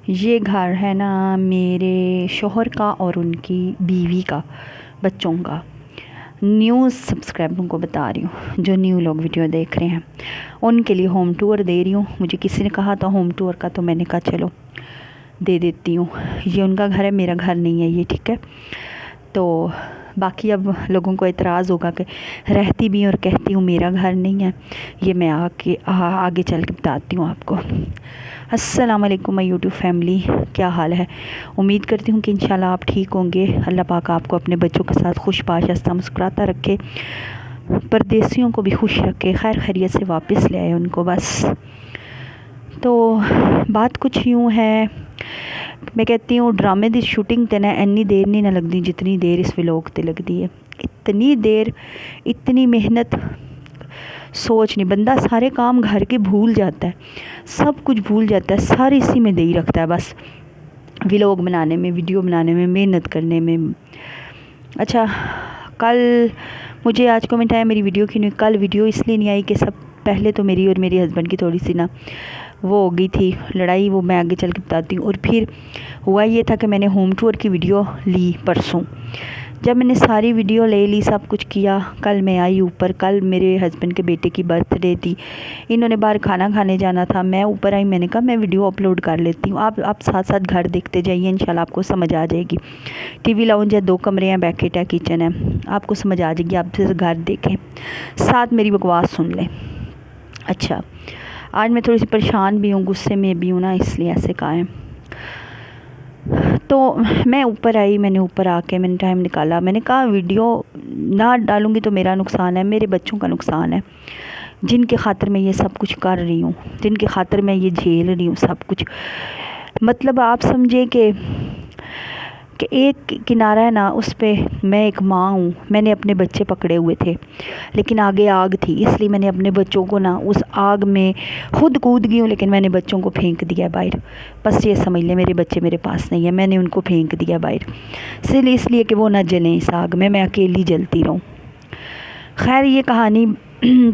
یہ گھر ہے نا میرے شوہر کا اور ان کی بیوی کا، بچوں کا۔ نیو سبسکرائبروں کو بتا رہی ہوں، جو نیو لوگ ویڈیو دیکھ رہے ہیں ان کے لیے ہوم ٹور دے رہی ہوں۔ مجھے کسی نے کہا تھا ہوم ٹور کا، تو میں نے کہا چلو دے دیتی ہوں۔ یہ ان کا گھر ہے، میرا گھر نہیں ہے یہ، ٹھیک ہے؟ تو باقی اب لوگوں کو اعتراض ہوگا کہ رہتی بھی اور کہتی ہوں میرا گھر نہیں ہے، یہ میں آگے چل کے بتاتی ہوں آپ کو۔ السلام علیکم مائی یوٹیوب فیملی، کیا حال ہے؟ امید کرتی ہوں کہ انشاءاللہ آپ ٹھیک ہوں گے۔ اللہ پاک آپ کو اپنے بچوں کے ساتھ خوش باش ہنستا مسکراتا رکھے، پردیسیوں کو بھی خوش رکھے، خیر خیریت سے واپس لے آئے ان کو بس۔ تو بات کچھ یوں ہے، میں کہتی ہوں ڈرامے دی شوٹنگ تے نا اینی دیر نہیں نہ لگتی جتنی دیر اس ولاگ تے لگتی ہے۔ اتنی دیر، اتنی محنت، سوچ نہیں، بندہ سارے کام گھر کے بھول جاتا ہے، سب کچھ بھول جاتا ہے، سارے اسی میں دے ہی رکھتا ہے بس، ولاگ بنانے میں، ویڈیو بنانے میں، محنت کرنے میں۔ اچھا، کل مجھے آج کمنٹ آیا میری ویڈیو کیوں نہیں، کل ویڈیو اس لیے نہیں آئی کہ سب پہلے تو میری اور میرے ہسبینڈ کی تھوڑی سی نا وہ ہو گئی تھی لڑائی، وہ میں آگے چل کے بتاتی ہوں۔ اور پھر ہوا یہ تھا کہ میں نے ہوم ٹور کی ویڈیو لی پرسوں، جب میں نے ساری ویڈیو لے لی، سب کچھ کیا، کل میں آئی اوپر۔ کل میرے ہسبینڈ کے بیٹے کی برتھ ڈے تھی، انہوں نے باہر کھانا کھانے جانا تھا، میں اوپر آئی، میں نے کہا میں ویڈیو اپلوڈ کر لیتی ہوں، آپ ساتھ ساتھ گھر دیکھتے جائیے، انشاءاللہ آپ کو سمجھ آ جائے گی۔ ٹی وی لاؤنج ہے، 2 کمرے ہیں، بیکٹ ہے، کچن ہے، آپ کو سمجھ آ جائے گی، آپ پھر گھر دیکھیں، ساتھ میری بکواس سن لیں۔ اچھا، آج میں تھوڑی سی پریشان بھی ہوں، غصے میں بھی ہوں نا، اس لیے ایسے کہا ہے۔ تو میں اوپر آئی، میں نے اوپر آ کے میں نے ٹائم نکالا، میں نے کہا ویڈیو نہ ڈالوں گی تو میرا نقصان ہے، میرے بچوں کا نقصان ہے، جن کے خاطر میں یہ سب کچھ کر رہی ہوں، جن کے خاطر میں یہ جھیل رہی ہوں سب کچھ۔ مطلب آپ سمجھے کہ ایک کنارہ ہے نا، اس پہ میں ایک ماں ہوں، میں نے اپنے بچے پکڑے ہوئے تھے، لیکن آگے آگ تھی، اس لیے میں نے اپنے بچوں کو نا اس آگ میں خود کود گئی ہوں، لیکن میں نے بچوں کو پھینک دیا باہر۔ بس یہ سمجھ لیں میرے بچے میرے پاس نہیں ہیں، میں نے ان کو پھینک دیا باہر، اس لیے کہ وہ نہ جلیں اس آگ میں اکیلی جلتی رہوں۔ خیر، یہ کہانی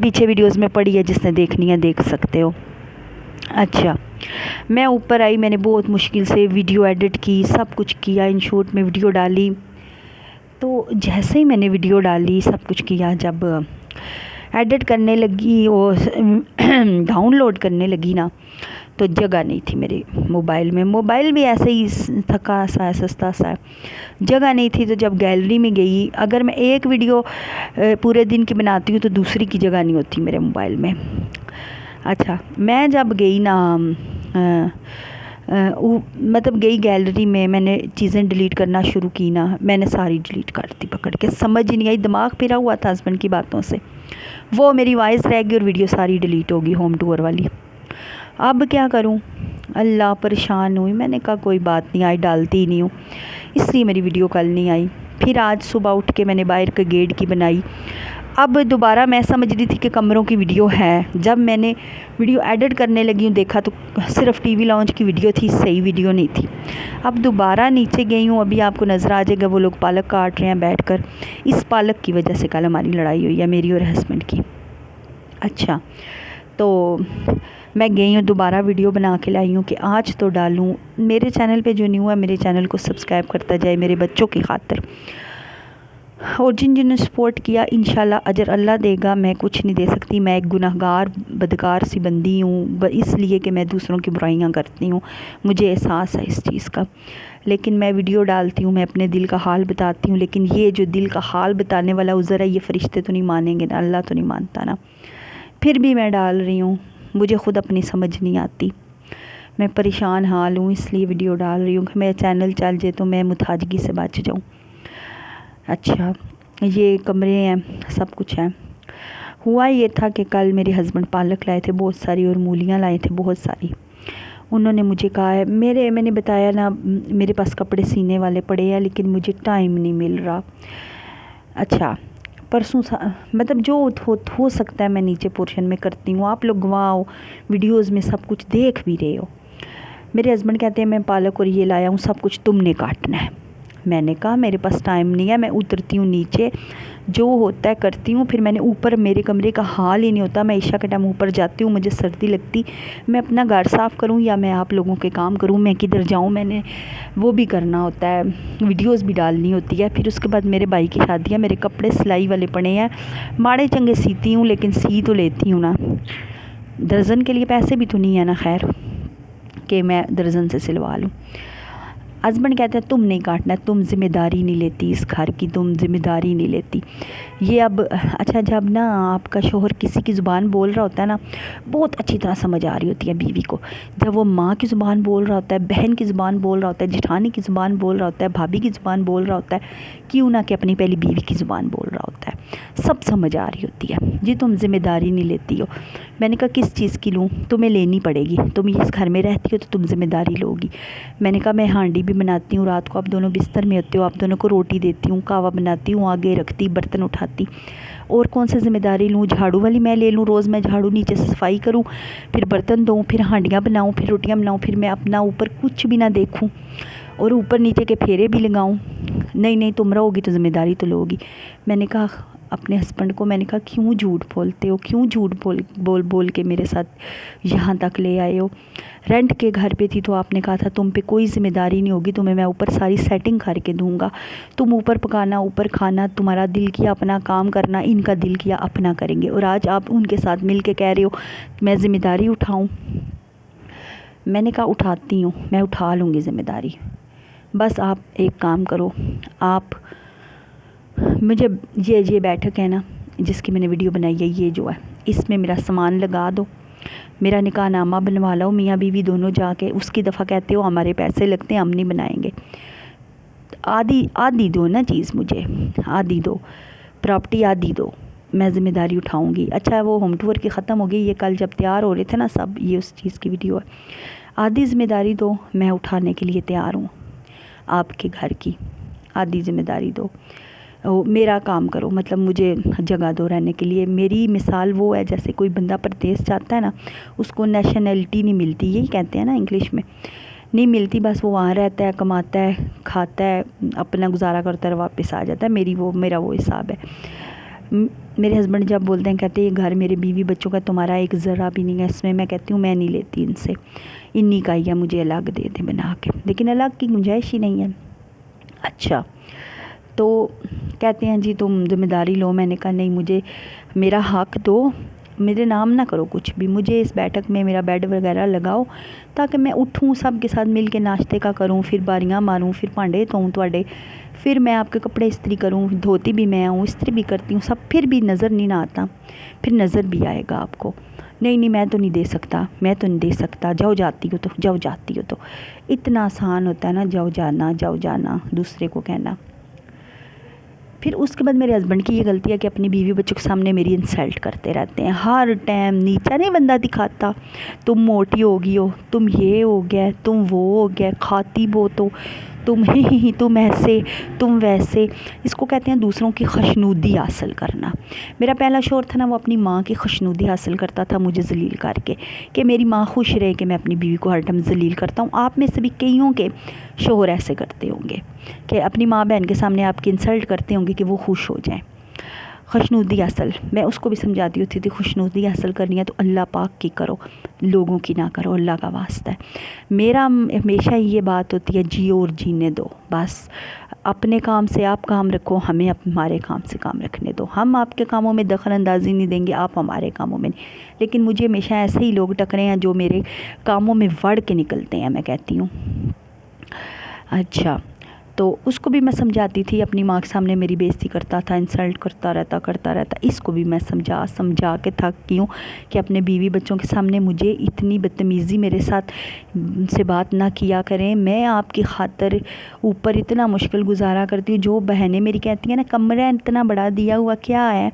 پیچھے ویڈیوز میں پڑی ہے، جس نے دیکھنی ہے دیکھ سکتے ہو۔ اچھا، میں اوپر آئی، میں نے بہت مشکل سے ویڈیو ایڈٹ کی، سب کچھ کیا، ان شورٹ میں ویڈیو ڈالی۔ تو جیسے ہی میں نے ویڈیو ڈالی، سب کچھ کیا، جب ایڈٹ کرنے لگی، وہ ڈاؤن لوڈ کرنے لگی نا، تو جگہ نہیں تھی میرے موبائل میں، موبائل بھی ایسے ہی تھکا سا ہے، سستا سا ہے، جگہ نہیں تھی۔ تو جب گیلری میں گئی، اگر میں ایک ویڈیو پورے دن کی بناتی ہوں تو دوسری کی جگہ نہیں ہوتی میرے موبائل میں۔ اچھا، میں جب گئی نا مطلب گئی گیلری میں نے چیزیں ڈیلیٹ کرنا شروع کی نا، میں نے ساری ڈیلیٹ کر دی پکڑ کے، سمجھ ہی نہیں آئی، دماغ پھرا ہوا تھا ہسبینڈ کی باتوں سے، وہ میری وائس رہ گئی اور ویڈیو ساری ڈیلیٹ ہوگی ہوم ٹور والی۔ اب کیا کروں؟ اللہ، پریشان ہوئی، میں نے کہا کوئی بات نہیں، آج ڈالتی ہی نہیں ہوں، اس لیے میری ویڈیو کل نہیں آئی۔ پھر آج صبح اٹھ کے میں نے باہر کے گیٹ کی بنائی۔ اب دوبارہ میں سمجھ رہی تھی کہ کمروں کی ویڈیو ہے، جب میں نے ویڈیو ایڈٹ کرنے لگی ہوں، دیکھا تو صرف ٹی وی لاؤنج کی ویڈیو تھی، صحیح ویڈیو نہیں تھی۔ اب دوبارہ نیچے گئی ہوں، ابھی آپ کو نظر آ جائے گا، وہ لوگ پالک کاٹ رہے ہیں بیٹھ کر، اس پالک کی وجہ سے کل ہماری لڑائی ہوئی ہے، میری اور ہسبینڈ کی۔ اچھا، تو میں گئی ہوں، دوبارہ ویڈیو بنا کے لائی ہوں کہ آج تو ڈالوں۔ میرے چینل پہ جو نیو ہے، میرے چینل کو سبسکرائب کرتا جائے میرے بچوں کی خاطر، اور جن نے سپورٹ کیا انشاءاللہ اجر اللہ دے گا۔ میں کچھ نہیں دے سکتی، میں ایک گناہگار بدکار سی بندی ہوں، اس لیے کہ میں دوسروں کی برائیاں کرتی ہوں، مجھے احساس ہے اس چیز کا، لیکن میں ویڈیو ڈالتی ہوں، میں اپنے دل کا حال بتاتی ہوں، لیکن یہ جو دل کا حال بتانے والا عذر ہے، یہ فرشتے تو نہیں مانیں گے نا، اللہ تو نہیں مانتا نا، پھر بھی میں ڈال رہی ہوں، مجھے خود اپنی سمجھ نہیں آتی، میں پریشان حال ہوں، اس لیے ویڈیو ڈال رہی ہوں کہ میرا چینل چل جائے تو میں متھاجگی سے بچ جاؤں۔ اچھا، یہ کمرے ہیں، سب کچھ ہے۔ ہوا یہ تھا کہ کل میرے ہسبینڈ پالک لائے تھے بہت ساری، اور مولیاں لائے تھے بہت ساری، انہوں نے مجھے کہا ہے، میں نے بتایا نا میرے پاس کپڑے سینے والے پڑے ہیں، لیکن مجھے ٹائم نہیں مل رہا۔ اچھا، پرسوں مطلب جو ہو سکتا ہے میں نیچے پورشن میں کرتی ہوں، آپ لوگ گواہ ہو، ویڈیوز میں سب کچھ دیکھ بھی رہے ہو۔ میرے ہسبینڈ کہتے ہیں میں پالک اور یہ لایا ہوں، سب کچھ تم نے کاٹنا ہے۔ میں نے کہا میرے پاس ٹائم نہیں ہے, میں اترتی ہوں نیچے, جو ہوتا ہے کرتی ہوں. پھر میں نے اوپر, میرے کمرے کا حال ہی نہیں ہوتا, میں عشاء کے ٹائم اوپر جاتی ہوں, مجھے سردی لگتی, میں اپنا گھر صاف کروں یا میں آپ لوگوں کے کام کروں, میں کدھر جاؤں, میں نے وہ بھی کرنا ہوتا ہے, ویڈیوز بھی ڈالنی ہوتی ہے. پھر اس کے بعد میرے بھائی کی شادی ہے, میرے کپڑے سلائی والے پڑے ہیں, ماڑے چنگے سیتی ہوں لیکن سی تو لیتی ہوں نا, درزن کے لیے پیسے بھی تو نہیں ہے نا خیر کہ میں درزن سے سلوا لوں. ہسبینڈ کہتے ہیں تم نہیں کاٹنا, تم ذمہ داری نہیں لیتی اس گھر کی, تم ذمہ داری نہیں لیتی. یہ اب اچھا, جب نا آپ کا شوہر کسی کی زبان بول رہا ہوتا ہے نا, بہت اچھی طرح سمجھ آ رہی ہوتی ہے بیوی کو. جب وہ ماں کی زبان بول رہا ہوتا ہے, بہن کی زبان بول رہا ہوتا ہے, جٹھانی کی زبان بول رہا ہوتا ہے, بھابھی کی زبان بول رہا ہوتا ہے, کیوں نہ کہ اپنی پہلی بیوی کی زبان بول رہا ہوتا ہے, سب سمجھ آ رہی ہوتی ہے. جی تم ذمہ داری نہیں لیتی ہو. میں نے کہا کس چیز کی لوں, تمہیں لینی پڑے گی, تم اس گھر میں رہتی ہو تو تم ذمہ داری لو گی. میں نے کہا میں ہانڈی بھی بناتی ہوں, رات کو آپ دونوں بستر میں ہوتے ہو, آپ دونوں کو روٹی دیتی ہوں, کہوا بناتی ہوں, آگے رکھتی, برتن اٹھاتی, اور کون سے ذمہ داری لوں, جھاڑو والی میں لے لوں, روز میں جھاڑو نیچے سے صفائی کروں, پھر برتن دوں, پھر ہانڈیاں بناؤں, پھر روٹیاں بناؤں, پھر میں اپنا اوپر کچھ بھی نہ دیکھوں اور اوپر نیچے کے پھیرے بھی لگاؤں. نہیں تم رہو گی تو ذمہ داری تو لو گی. میں نے کہا اپنے ہسبینڈ کو, میں نے کہا کیوں جھوٹ بولتے ہو, کیوں جھوٹ بول کے میرے ساتھ یہاں تک لے آئے ہو. رینٹ کے گھر پہ تھی تو آپ نے کہا تھا تم پہ کوئی ذمہ داری نہیں ہوگی, تمہیں میں اوپر ساری سیٹنگ کر کے دوں گا, تم اوپر پکانا, اوپر کھانا, تمہارا دل کیا اپنا کام کرنا, ان کا دل کیا اپنا کریں گے. اور آج آپ ان کے ساتھ مل کے کہہ رہے ہو میں ذمہ داری اٹھاؤں. میں نے کہا اٹھاتی ہوں, میں اٹھا لوں گی ذمہ داری. بس آپ ایک کام کرو, آپ مجھے یہ بیٹھک ہے نا جس کی میں نے ویڈیو بنائی ہے, یہ جو ہے اس میں میرا سامان لگا دو, میرا نکاح نامہ بنوا لو, میاں بیوی دونوں جا کے. اس کی دفعہ کہتے ہو ہمارے پیسے لگتے ہیں, ہم نہیں بنائیں گے. آدھی دو نا چیز, مجھے آدھی دو, پراپرٹی آدھی دو, میں ذمہ داری اٹھاؤں گی. اچھا وہ ہوم ٹور کی ختم ہو گئی, یہ کل جب تیار ہو رہے تھے نا سب, یہ اس چیز کی ویڈیو ہے. آدھی ذمہ داری دو, میں اٹھانے کے لیے تیار ہوں. آپ کے گھر کی آدھی ذمہ داری دو, میرا کام کرو, مطلب مجھے جگہ دو رہنے کے لیے. میری مثال وہ ہے جیسے کوئی بندہ پردیس جاتا ہے نا, اس کو نیشنلٹی نہیں ملتی, یہی کہتے ہیں نا انگلش میں, نہیں ملتی, بس وہ وہاں رہتا ہے, کماتا ہے, کھاتا ہے, اپنا گزارا کرتا ہے, واپس آ جاتا ہے. میرا وہ حساب ہے. میرے ہسبینڈ جب بولتے ہیں کہتے ہیں یہ گھر میرے بیوی بچوں کا, تمہارا ایک ذرہ بھی نہیں ہے اس میں کہتی ہوں میں نہیں لیتی ان سے, انہی کا ہی ہے, مجھے الگ دے دیں بنا کے, لیکن الگ کی گنجائش ہی نہیں ہے. اچھا تو کہتے ہیں جی تم ذمہ داری لو. میں نے کہا نہیں, مجھے میرا حق دو, میرے نام نہ کرو کچھ بھی, مجھے اس بیٹھک میں میرا بیڈ وغیرہ لگاؤ تاکہ میں اٹھوں, سب کے ساتھ مل کے ناشتے کا کروں, پھر باریاں ماروں, پھر بھانڈے دھوؤں تواڈے, پھر میں آپ کے کپڑے استری کروں, دھوتی بھی میں ہوں, استری بھی کرتی ہوں, سب پھر بھی نظر نہیں نہ آتا, پھر نظر بھی آئے گا آپ کو. نہیں میں تو نہیں دے سکتا, میں تو نہیں دے سکتا, جاؤ جاتی ہو تو اتنا آسان ہوتا ہے نا, جاؤ جانا دوسرے کو کہنا. پھر اس کے بعد میرے ہسبینڈ کی یہ غلطی ہے کہ اپنی بیوی بچوں کے سامنے میری انسلٹ کرتے رہتے ہیں, ہر ٹائم نیچا نہیں بندہ دکھاتا, تم موٹی ہو گئی ہو, تم یہ ہو گیا, تم وہ ہو گیا, کھاتی بہت ہو, تم تم ایسے تم ویسے. اس کو کہتے ہیں دوسروں کی خوشنودی حاصل کرنا. میرا پہلا شوہر تھا نا, وہ اپنی ماں کی خوشنودی حاصل کرتا تھا مجھے ذلیل کر کے, کہ میری ماں خوش رہے کہ میں اپنی بیوی کو ہر ٹائم ذلیل کرتا ہوں. آپ میں سے بھی کئیوں کے شوہر ایسے کرتے ہوں گے کہ اپنی ماں بہن کے سامنے آپ کی انسلٹ کرتے ہوں گے کہ وہ خوش ہو جائیں. خوشنودی حاصل, میں اس کو بھی سمجھاتی ہوتی تھی, خوشنودی حاصل کرنی ہے تو اللہ پاک کی کرو, لوگوں کی نہ کرو, اللہ کا واسطہ ہے. میرا ہمیشہ یہ بات ہوتی ہے جیو اور جینے دو, بس اپنے کام سے آپ کام رکھو, ہمیں ہمارے کام سے کام رکھنے دو. ہم آپ کے کاموں میں دخل اندازی نہیں دیں گے, آپ ہمارے کاموں میں نہیں. لیکن مجھے ہمیشہ ایسے ہی لوگ ٹکرے ہیں جو میرے کاموں میں وڑ کے نکلتے ہیں, میں کہتی ہوں. اچھا تو اس کو بھی میں سمجھاتی تھی, اپنی ماں کے سامنے میری بےزتی کرتا تھا, انسلٹ کرتا رہتا. اس کو بھی میں سمجھا کے تھک گئی ہوں کہ اپنے بیوی بچوں کے سامنے مجھے اتنی بدتمیزی میرے ساتھ سے بات نہ کیا کریں. میں آپ کی خاطر اوپر اتنا مشکل گزارا کرتی ہوں. جو بہنیں میری کہتی ہیں نا کمرہ اتنا بڑا دیا ہوا کیا ہے,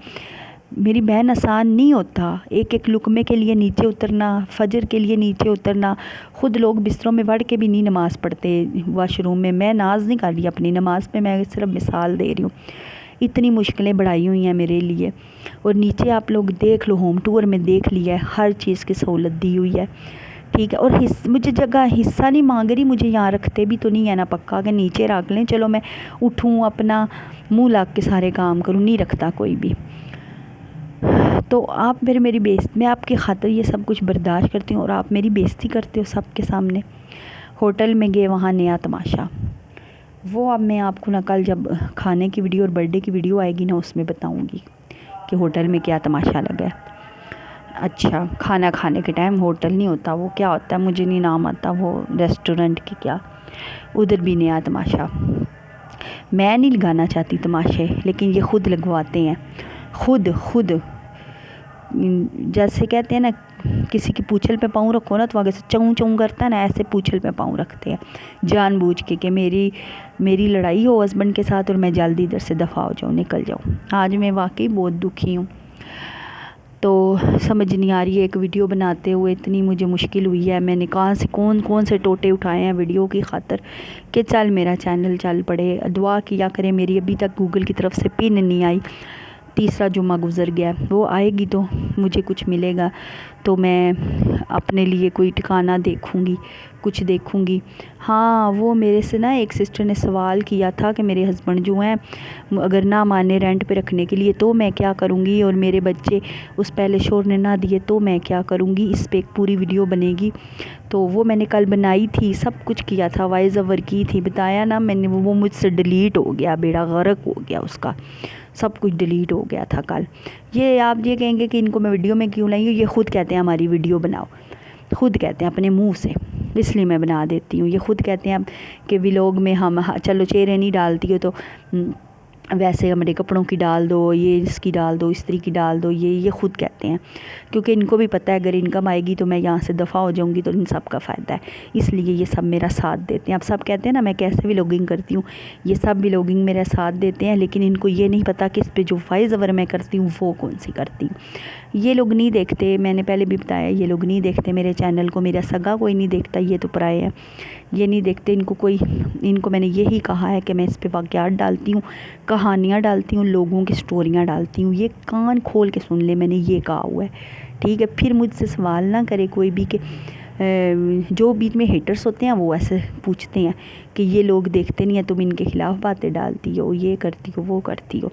میری بہن آسان نہیں ہوتا, ایک لقمے کے لیے نیچے اترنا, فجر کے لیے نیچے اترنا. خود لوگ بستروں میں وڑ کے بھی نہیں نماز پڑھتے واش روم میں. میں ناز نہیں کر رہی اپنی نماز پہ, میں صرف مثال دے رہی ہوں. اتنی مشکلیں بڑھائی ہوئی ہیں میرے لیے. اور نیچے آپ لوگ دیکھ لو, ہوم ٹور میں دیکھ لیا ہے, ہر چیز کی سہولت دی ہوئی ہے. ٹھیک ہے، اور مجھے جگہ حصہ نہیں مانگ رہی، مجھے یہاں رکھتے بھی تو نہیں ہے نا پکا کہ نیچے رکھ لیں، چلو میں اٹھوں اپنا منہ لاگ کے سارے کام کروں، نہیں رکھتا کوئی بھی۔ تو آپ میری میں آپ کی خاطر یہ سب کچھ برداشت کرتی ہوں اور آپ میری بےزتی کرتے ہو سب کے سامنے۔ ہوٹل میں گئے، وہاں نیا تماشا، وہ اب میں آپ کو نہ کل جب کھانے کی ویڈیو اور برتھ ڈے کی ویڈیو آئے گی نا، اس میں بتاؤں گی کہ ہوٹل میں کیا تماشا لگا ہے۔ اچھا، کھانا کھانے کے ٹائم ہوٹل نہیں ہوتا، وہ کیا ہوتا ہے مجھے نہیں نام آتا، وہ ریسٹورنٹ کی کیا، ادھر بھی نیا تماشا۔ میں نہیں لگانا چاہتی تماشے، لیکن یہ خود لگواتے ہیں، خود جیسے کہتے ہیں نا کسی کی پوچھل پہ پاؤں رکھو نا تو آگے سے چوں چوں کرتا ہے نا، ایسے پوچھل پہ پاؤں رکھتے ہیں جان بوجھ کے کہ میری لڑائی ہو ہسبینڈ کے ساتھ اور میں جلدی ادھر سے دفع ہو جاؤں، نکل جاؤں۔ آج میں واقعی بہت دکھی ہوں، تو سمجھ نہیں آ رہی ہے، ایک ویڈیو بناتے ہوئے اتنی مجھے مشکل ہوئی ہے، میں نے کہاں سے کون سے ٹوٹے اٹھائے ہیں ویڈیو کی خاطر کہ چل میرا چینل چل پڑے۔ دعا کیا کریں، میری ابھی تک گوگل کی طرف سے پن نہیں آئی، تیسرا جمعہ گزر گیا، وہ آئے گی تو مجھے کچھ ملے گا، تو میں اپنے لیے کوئی ٹھکانہ دیکھوں گی، کچھ دیکھوں گی۔ ہاں، وہ میرے سے نا ایک سسٹر نے سوال کیا تھا کہ میرے ہسبینڈ جو ہیں اگر نہ مانے رینٹ پہ رکھنے کے لیے تو میں کیا کروں گی، اور میرے بچے اس پہلے شوہر نے نہ دیے تو میں کیا کروں گی، اس پہ ایک پوری ویڈیو بنے گی۔ تو وہ میں نے کل بنائی تھی، سب کچھ کیا تھا، وائس اوور کی تھی، بتایا نا میں نے، وہ مجھ سے ڈیلیٹ ہو گیا، بیڑا غرق ہو گیا اس کا، سب کچھ ڈیلیٹ ہو گیا تھا کل۔ یہ آپ یہ کہیں گے کہ ان کو میں ویڈیو میں کیوں لائی ہوں، یہ خود کہتے ہیں ہماری ویڈیو بناؤ، خود کہتے ہیں اپنے منہ سے، اس لیے میں بنا دیتی ہوں۔ یہ خود کہتے ہیں کہ ولاگ میں ہم چلو چہرے نہیں ڈالتی ہو تو ویسے ہمارے کپڑوں کی ڈال دو، یہ اس کی ڈال دو، استری کی ڈال دو، یہ خود کہتے ہیں، کیونکہ ان کو بھی پتہ ہے اگر انکم آئے گی تو میں یہاں سے دفع ہو جاؤں گی تو ان سب کا فائدہ ہے، اس لیے یہ سب میرا ساتھ دیتے ہیں۔ اب سب کہتے ہیں نا میں کیسے ولاگنگ کرتی ہوں، یہ سب ولاگنگ میرا ساتھ دیتے ہیں، لیکن ان کو یہ نہیں پتہ کہ اس پہ جو وائس اوور میں کرتی ہوں وہ کون سی کرتی ہوں۔ یہ لوگ نہیں دیکھتے، میں نے پہلے بھی بتایا، یہ لوگ نہیں دیکھتے میرے چینل کو، میرا سگا کوئی نہیں دیکھتا، یہ تو پرائے ہیں، یہ نہیں دیکھتے، ان کو میں نے یہی کہا ہے کہ میں اس پہ واقعات ڈالتی ہوں، کہانیاں ڈالتی ہوں، لوگوں کی سٹوریاں ڈالتی ہوں، یہ کان کھول کے سن لے، میں نے یہ کہا ہوا ہے، ٹھیک ہے؟ پھر مجھ سے سوال نہ کرے کوئی بھی کہ جو بیچ میں ہیٹرز ہوتے ہیں وہ ایسے پوچھتے ہیں کہ یہ لوگ دیکھتے نہیں ہیں، تم ان کے خلاف باتیں ڈالتی ہو، یہ کرتی ہو، وہ کرتی ہو۔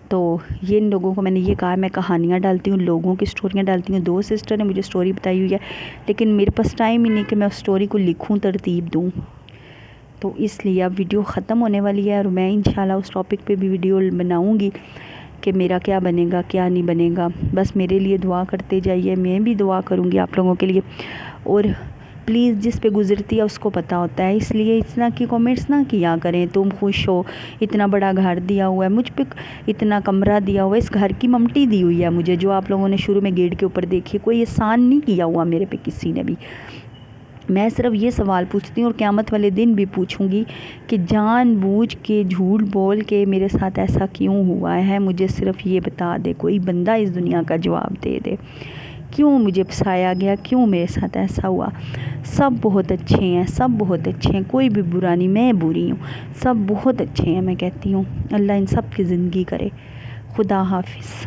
تو یہ ان لوگوں کو میں نے یہ کہا، میں کہانیاں ڈالتی ہوں، لوگوں کی سٹوریاں ڈالتی ہوں۔ 2 سسٹر نے مجھے سٹوری بتائی ہوئی ہے، لیکن میرے پاس ٹائم ہی نہیں کہ میں اس سٹوری کو لکھوں، ترتیب دوں، تو اس لیے اب ویڈیو ختم ہونے والی ہے، اور میں انشاءاللہ اس ٹاپک پہ بھی ویڈیو بناؤں گی کہ میرا کیا بنے گا، کیا نہیں بنے گا۔ بس میرے لیے دعا کرتے جائیے، میں بھی دعا کروں گی آپ لوگوں کے لیے، اور پلیز جس پہ گزرتی ہے اس کو پتہ ہوتا ہے، اس لیے اتنا کی کامنٹس نہ کیا کریں تم خوش ہو، اتنا بڑا گھر دیا ہوا ہے مجھ پہ، اتنا کمرہ دیا ہوا ہے، اس گھر کی ممٹی دی ہوئی ہے مجھے، جو آپ لوگوں نے شروع میں گیٹ کے اوپر دیکھی، کوئی احسان نہیں کیا ہوا میرے پہ کسی نے بھی۔ میں صرف یہ سوال پوچھتی ہوں اور قیامت والے دن بھی پوچھوں گی کہ جان بوجھ کے جھوٹ بول کے میرے ساتھ ایسا کیوں ہوا ہے، مجھے صرف یہ بتا دے، کوئی بندہ اس دنیا کا جواب دے دے، کیوں مجھے پھنسایا گیا، کیوں میرے ساتھ ایسا ہوا۔ سب بہت اچھے ہیں، سب بہت اچھے ہیں، کوئی بھی برا نہیں، میں بری ہوں، سب بہت اچھے ہیں، میں کہتی ہوں اللہ ان سب کی زندگی کرے۔ خدا حافظ۔